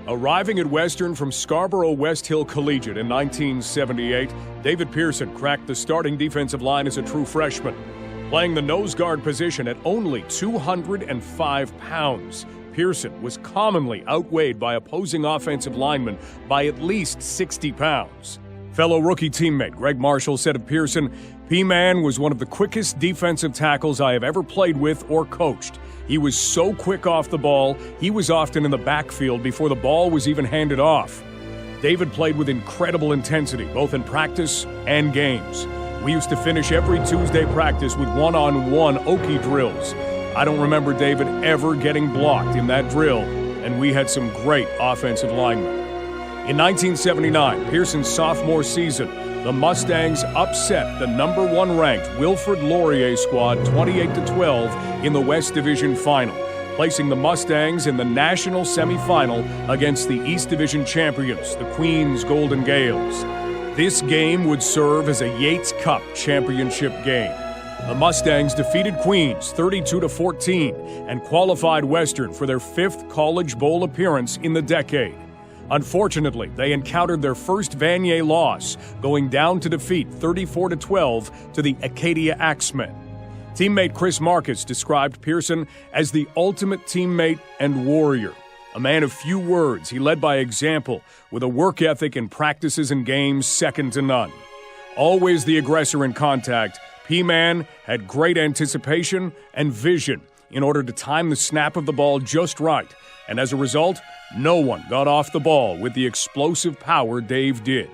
Arriving at Western from Scarborough West Hill Collegiate in 1978, David Pearson cracked the starting defensive line as a true freshman. Playing the nose guard position at only 205 pounds, Pearson was commonly outweighed by opposing offensive linemen by at least 60 pounds. Fellow rookie teammate Greg Marshall said of Pearson, P-Man was one of the quickest defensive tackles I have ever played with or coached. He was so quick off the ball, he was often in the backfield before the ball was even handed off. David played with incredible intensity, both in practice and games. We used to finish every Tuesday practice with one-on-one Okie drills. I don't remember David ever getting blocked in that drill, and we had some great offensive linemen. In 1979, Pearson's sophomore season, the Mustangs upset the number 1 ranked Wilfrid Laurier squad 28-12 in the West Division Final, placing the Mustangs in the national semifinal against the East Division champions, the Queens Golden Gales. This game would serve as a Yates Cup championship game. The Mustangs defeated Queens 32-14 and qualified Western for their 5th College Bowl appearance in the decade. Unfortunately, they encountered their first Vanier loss, going down to defeat 34-12 to the Acadia Axemen. Teammate Chris Marcus described Pearson as the ultimate teammate and warrior. A man of few words, he led by example, with a work ethic in practices and games second to none. Always the aggressor in contact, P-Man had great anticipation and vision in order to time the snap of the ball just right, and as a result, no one got off the ball with the explosive power Dave did.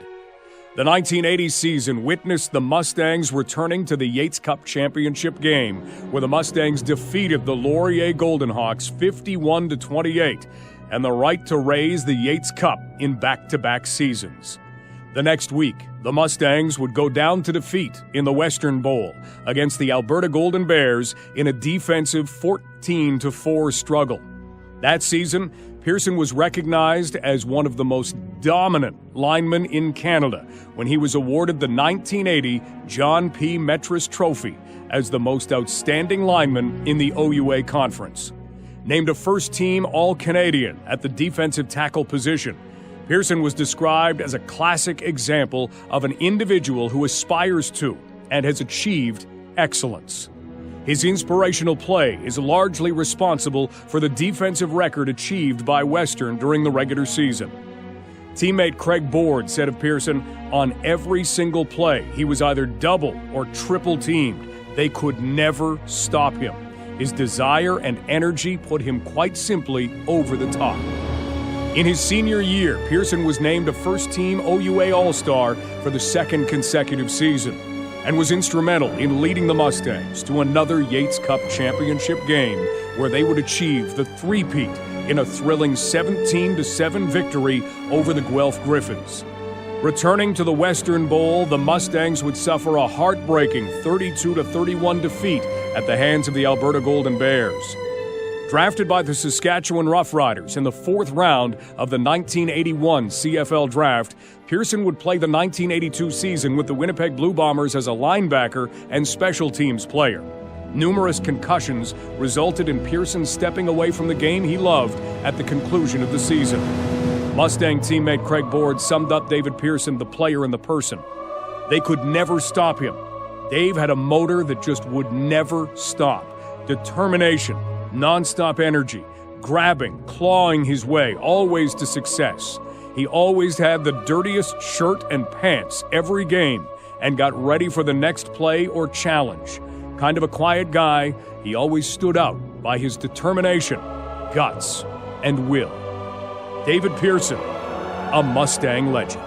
The 1980 season witnessed the Mustangs returning to the Yates Cup championship game, where the Mustangs defeated the Laurier Golden Hawks 51-28, and the right to raise the Yates Cup in back-to-back seasons. The next week, the Mustangs would go down to defeat in the Western Bowl against the Alberta Golden Bears in a defensive 14-4 struggle. That season, Pearson was recognized as one of the most dominant linemen in Canada when he was awarded the 1980 John P. Metris Trophy as the most outstanding lineman in the OUA Conference. Named a first-team All-Canadian at the defensive tackle position, Pearson was described as a classic example of an individual who aspires to and has achieved excellence. His inspirational play is largely responsible for the defensive record achieved by Western during the regular season. Teammate Craig Board said of Pearson, on every single play, he was either double or triple teamed. They could never stop him. His desire and energy put him quite simply over the top. In his senior year, Pearson was named a first-team OUA All-Star for the 2nd consecutive season, and was instrumental in leading the Mustangs to another Yates Cup championship game where they would achieve the three-peat in a thrilling 17-7 victory over the Guelph Griffins. Returning to the Western Bowl, the Mustangs would suffer a heartbreaking 32-31 defeat at the hands of the Alberta Golden Bears. Drafted by the Saskatchewan Roughriders in the 4th round of the 1981 CFL Draft, Pearson would play the 1982 season with the Winnipeg Blue Bombers as a linebacker and special teams player. Numerous concussions resulted in Pearson stepping away from the game he loved at the conclusion of the season. Mustang teammate Craig Board summed up David Pearson, the player and the person. They could never stop him. Dave had a motor that just would never stop. Determination, nonstop energy, grabbing, clawing his way, always to success. He always had the dirtiest shirt and pants every game and got ready for the next play or challenge. Kind of a quiet guy, he always stood out by his determination, guts, and will. David Pearson, a Mustang legend.